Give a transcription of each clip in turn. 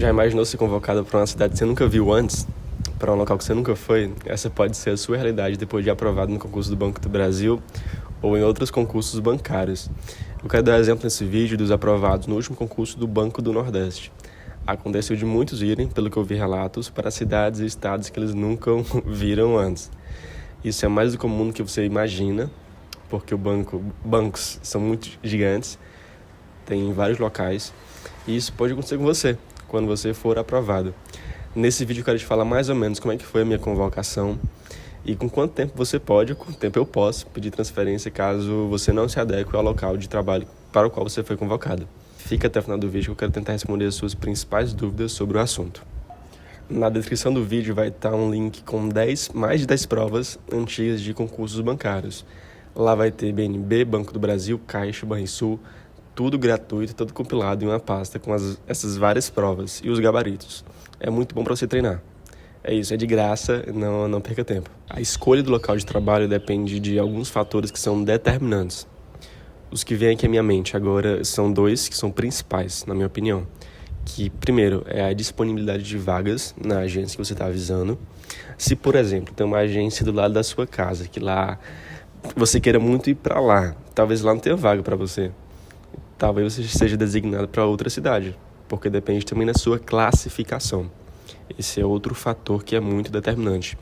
Já imaginou ser convocado para uma cidade que você nunca viu antes? Para um local que você nunca foi? Essa pode ser a sua realidade depois de aprovado no concurso do Banco do Brasil ou em outros concursos bancários. Eu quero dar exemplo nesse vídeo dos aprovados no último concurso do Banco do Nordeste. Aconteceu de muitos irem, pelo que eu vi relatos, para cidades e estados que eles nunca viram antes. Isso é mais do comum do que você imagina, porque bancos são muito gigantes, tem em vários locais, e isso pode acontecer com você, quando você for aprovado. Nesse vídeo eu quero te falar mais ou menos como é que foi a minha convocação e com quanto tempo você pode, quanto tempo eu posso pedir transferência caso você não se adeque ao local de trabalho para o qual você foi convocado. Fica até o final do vídeo que eu quero tentar responder as suas principais dúvidas sobre o assunto. Na descrição do vídeo vai estar um link com mais de 10 provas antigas de concursos bancários. Lá vai ter BNB, Banco do Brasil, Caixa, Banrisul, tudo gratuito, tudo compilado em uma pasta com essas várias provas e os gabaritos. É muito bom para você treinar. É isso, é de graça, não perca tempo. A escolha do local de trabalho depende de alguns fatores que são determinantes. Os que vêm aqui à minha mente agora são dois que são principais, na minha opinião. Que, primeiro, é a disponibilidade de vagas na agência que você está avisando. Se, por exemplo, tem uma agência do lado da sua casa, que lá você queira muito ir para lá, talvez lá não tenha vaga para você. Talvez você seja designado para outra cidade, porque depende também da sua classificação. Esse é outro fator que é muito determinante.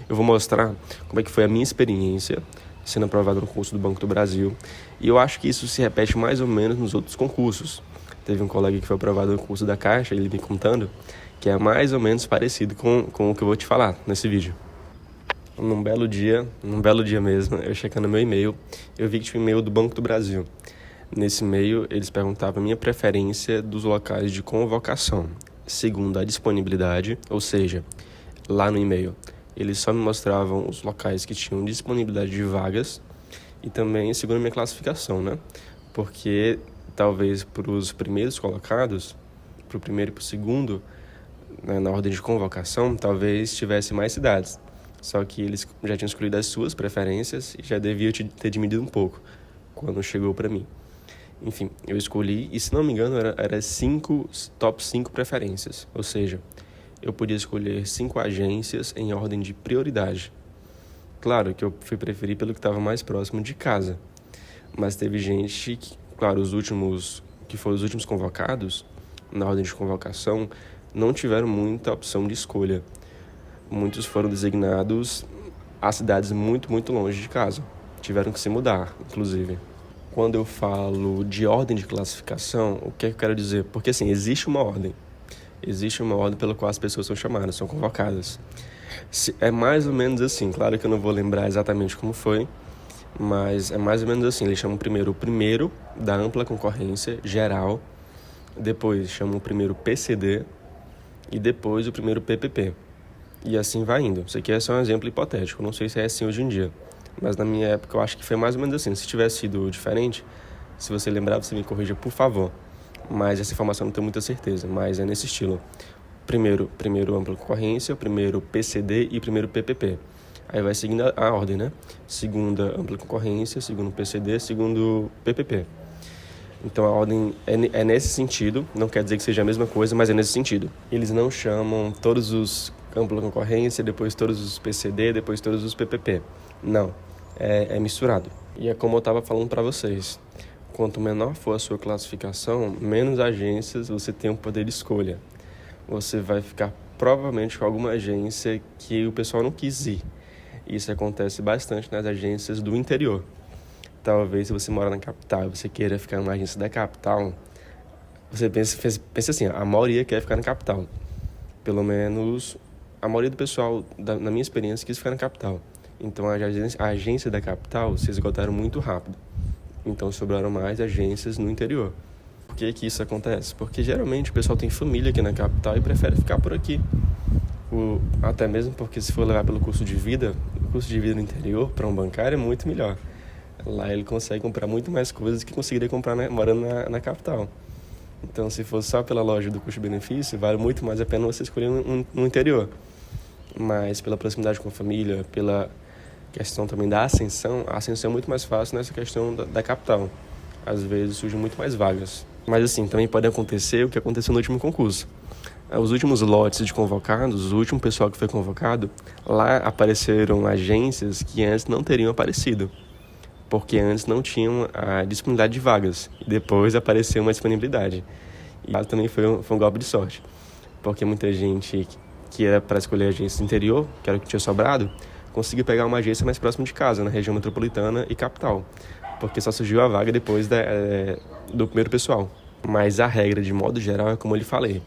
Eu vou mostrar como é que foi a minha experiência sendo aprovado no concurso do Banco do Brasil, e eu acho que isso se repete mais ou menos nos outros concursos. Teve um colega que foi aprovado no concurso da Caixa, ele me contando, que é mais ou menos parecido com o que eu vou te falar nesse vídeo. Num belo dia mesmo, eu checando meu e-mail, eu vi que tinha um e-mail do Banco do Brasil. Nesse e-mail, eles perguntavam a minha preferência dos locais de convocação, segundo a disponibilidade, ou seja, lá no e-mail, eles só me mostravam os locais que tinham disponibilidade de vagas e também segundo a minha classificação, né? Porque talvez para os primeiros colocados, para o primeiro e para o segundo, né, na ordem de convocação, talvez tivesse mais cidades. Só que eles já tinham escolhido as suas preferências e já devia ter diminuído um pouco quando chegou para mim. Enfim, eu escolhi, e se não me engano, era top 5 preferências. Ou seja, eu podia escolher 5 agências em ordem de prioridade. Claro que eu fui preferir pelo que estava mais próximo de casa. Mas teve gente que, claro, os últimos convocados, na ordem de convocação, não tiveram muita opção de escolha. Muitos foram designados a cidades muito, muito longe de casa. Tiveram que se mudar, inclusive. Quando eu falo de ordem de classificação, o que é que eu quero dizer? Porque, assim, existe uma ordem pela qual as pessoas são chamadas, são convocadas. É mais ou menos assim, claro que eu não vou lembrar exatamente como foi, mas é mais ou menos assim. Eles chamam primeiro o primeiro da ampla concorrência geral, depois chamam o primeiro PCD e depois o primeiro PPP. E assim vai indo. Isso aqui é só um exemplo hipotético, não sei se é assim hoje em dia. Mas na minha época eu acho que foi mais ou menos assim. Se tivesse sido diferente, se você lembrar, você me corrija, por favor. Mas essa informação não tenho muita certeza, mas é nesse estilo. Primeiro ampla concorrência, primeiro PCD e primeiro PPP. Aí vai seguindo a ordem, né? Segunda ampla concorrência, segundo PCD, segundo PPP. Então a ordem é nesse sentido, não quer dizer que seja a mesma coisa, mas é nesse sentido. Eles não chamam todos os ampla concorrência, depois todos os PCD, depois todos os PPP. Não, é misturado. E é como eu estava falando para vocês, quanto menor for a sua classificação, menos agências você tem um poder de escolha. Você vai ficar provavelmente com alguma agência que o pessoal não quis ir. Isso acontece bastante nas agências do interior. Talvez se você mora na capital e você queira ficar numa agência da capital, você pensa assim, a maioria quer ficar na capital. Pelo menos a maioria do pessoal, na minha experiência, quis ficar na capital. Então a agência da capital se esgotaram muito rápido. Então sobraram mais agências no interior. Por que isso acontece? Porque geralmente o pessoal tem família aqui na capital e prefere ficar por aqui. Até mesmo porque se for levar pelo custo de vida, o custo de vida no interior para um bancário é muito melhor. Lá ele consegue comprar muito mais coisas que conseguiria comprar morando na capital. Então, se for só pela lógica do custo-benefício, vale muito mais a pena você escolher no interior. Mas pela proximidade com a família, pela questão também da ascensão, a ascensão é muito mais fácil nessa questão da capital. Às vezes surgem muito mais vagas. Mas assim, também pode acontecer o que aconteceu no último concurso. Os últimos lotes de convocados, o último pessoal que foi convocado, lá apareceram agências que antes não teriam aparecido, porque antes não tinham a disponibilidade de vagas, e depois apareceu uma disponibilidade. E lá também foi um golpe de sorte, porque muita gente que era para escolher a agência do interior, que era o que tinha sobrado, conseguiu pegar uma agência mais próxima de casa, na região metropolitana e capital, porque só surgiu a vaga depois do primeiro pessoal. Mas a regra, de modo geral, é como eu lhe falei.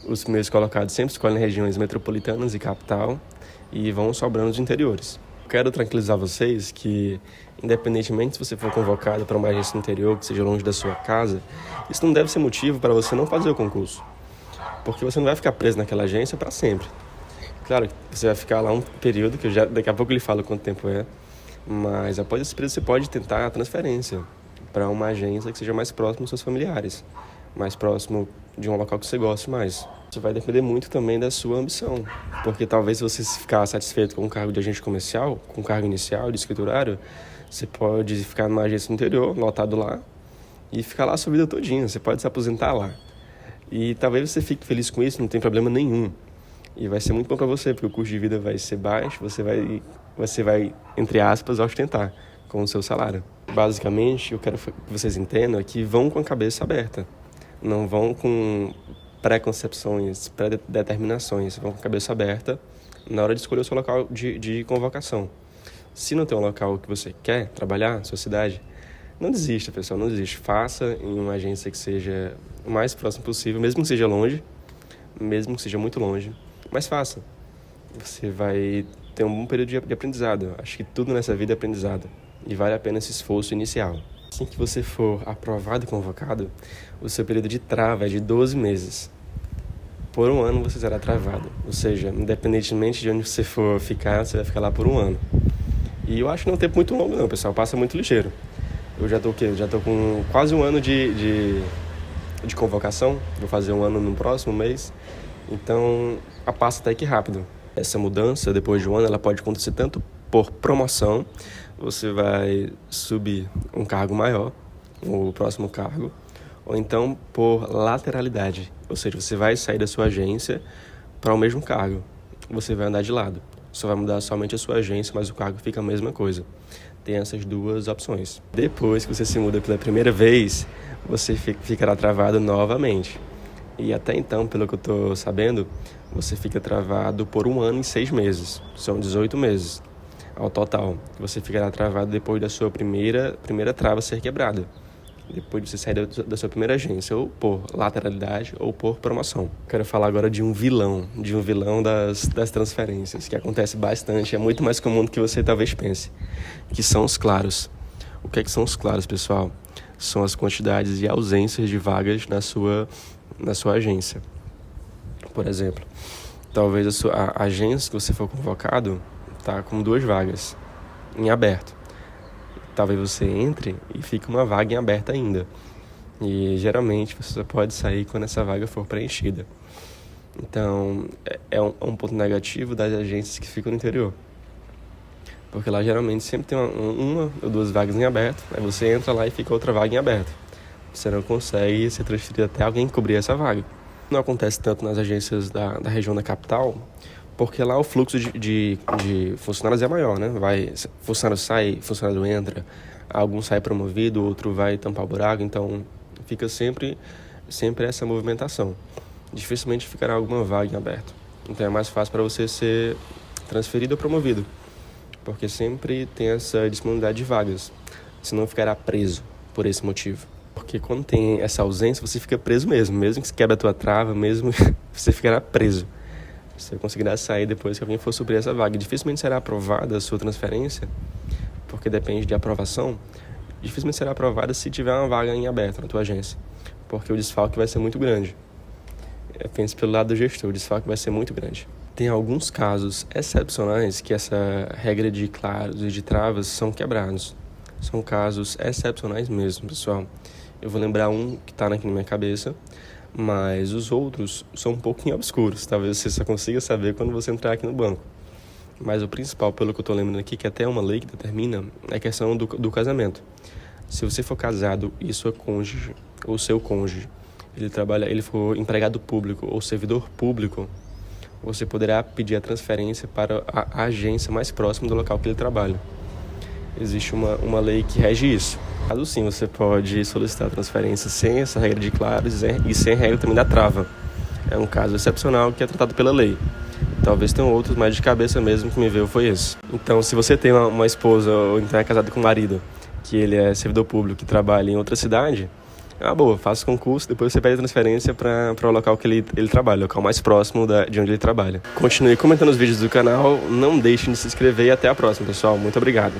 Os primeiros colocados sempre escolhem regiões metropolitanas e capital e vão sobrando os interiores. Quero tranquilizar vocês que, independentemente se você for convocado para uma agência no interior que seja longe da sua casa, isso não deve ser motivo para você não fazer o concurso, porque você não vai ficar preso naquela agência para sempre. Claro que você vai ficar lá um período, que daqui a pouco eu lhe falo quanto tempo é, mas após esse período você pode tentar a transferência para uma agência que seja mais próximo dos seus familiares, mais próximo de um local que você goste mais. Isso vai depender muito também da sua ambição, porque talvez se você ficar satisfeito com o cargo de agente comercial, com o cargo inicial de escriturário, você pode ficar numa agência no interior, lotado lá, e ficar lá a sua vida todinha, você pode se aposentar lá. E talvez você fique feliz com isso, não tem problema nenhum. E vai ser muito bom para você, porque o custo de vida vai ser baixo, você vai, entre aspas, ostentar com o seu salário. Basicamente, eu quero que vocês entendam é que vão com a cabeça aberta. Não vão com preconcepções, pré-determinações. Vão com a cabeça aberta na hora de escolher o seu local de convocação. Se não tem um local que você quer trabalhar, sua cidade, não desista, pessoal, não desista. Faça em uma agência que seja o mais próximo possível, mesmo que seja longe, mesmo que seja muito longe, mas faça. Você vai ter um bom período de aprendizado. Acho que tudo nessa vida é aprendizado e vale a pena esse esforço inicial. Assim que você for aprovado e convocado, o seu período de trava é de 12 meses. Por um ano você será travado, ou seja, independentemente de onde você for ficar, você vai ficar lá por um ano. E eu acho que não é um tempo muito longo não, pessoal, passa muito ligeiro. Eu já tô com quase um ano de convocação, vou fazer um ano no próximo mês, então passa até que rápido. Essa mudança, depois de um ano, ela pode acontecer tanto por promoção, você vai subir um cargo maior, o próximo cargo, ou então por lateralidade, ou seja, você vai sair da sua agência para o mesmo cargo, você vai andar de lado, só vai mudar somente a sua agência, mas o cargo fica a mesma coisa. Tem essas duas opções. Depois que você se muda pela primeira vez, você ficará travado novamente. E até então, pelo que eu estou sabendo, você fica travado por 1 ano e 6 meses. São 18 meses ao total. Você ficará travado depois da sua primeira trava ser quebrada. Depois de você sair da sua primeira agência, ou por lateralidade ou por promoção. Quero falar agora de um vilão das transferências, que acontece bastante, é muito mais comum do que você talvez pense, que são os claros. O que são os claros, pessoal? São as quantidades e ausências de vagas na sua agência. Por exemplo, talvez a agência que você for convocado está com 2 vagas em aberto. Talvez você entre e fique uma vaga em aberto ainda. E geralmente você só pode sair quando essa vaga for preenchida. Então é um ponto negativo das agências que ficam no interior. Porque lá geralmente sempre tem uma ou 2 vagas em aberto. Aí você entra lá e fica outra vaga em aberto. Você não consegue ser transferido até alguém cobrir essa vaga. Não acontece tanto nas agências da região da capital, porque lá o fluxo de funcionários é maior, né? Funcionário sai, funcionário entra, algum sai promovido, outro vai tampar o buraco, então fica sempre essa movimentação. Dificilmente ficará alguma vaga em aberto. Então é mais fácil para você ser transferido ou promovido, porque sempre tem essa disponibilidade de vagas, senão ficará preso por esse motivo. Porque quando tem essa ausência, você fica preso mesmo que você quebre a tua trava, mesmo você ficará preso. Você conseguirá sair depois que alguém for suprir essa vaga. Dificilmente será aprovada a sua transferência, porque depende de aprovação. Dificilmente será aprovada se tiver uma vaga em aberto na tua agência, porque o desfalque vai ser muito grande. Pense pelo lado do gestor, o desfalque vai ser muito grande. Tem alguns casos excepcionais que essa regra de claros e de travas são quebrados. São casos excepcionais mesmo, pessoal. Eu vou lembrar um que está aqui na minha cabeça, mas os outros são um pouquinho obscuros. Talvez você só consiga saber quando você entrar aqui no banco. Mas o principal, pelo que eu estou lembrando aqui, que até uma lei que determina, é a questão do casamento. Se você for casado e sua cônjuge, ou seu cônjuge, ele for empregado público ou servidor público, você poderá pedir a transferência para a agência mais próxima do local que ele trabalha. Existe uma lei que rege isso. Caso sim, você pode solicitar a transferência sem essa regra de claros e sem a regra também da trava. É um caso excepcional que é tratado pela lei. Talvez tenham outros, mas de cabeça mesmo que me veio foi esse. Então, se você tem uma esposa ou então é casado com um marido, que ele é servidor público e trabalha em outra cidade, boa, faça o concurso, depois você pede a transferência para o local que ele trabalha, o local mais próximo de onde ele trabalha. Continue comentando os vídeos do canal, não deixem de se inscrever e até a próxima, pessoal. Muito obrigado.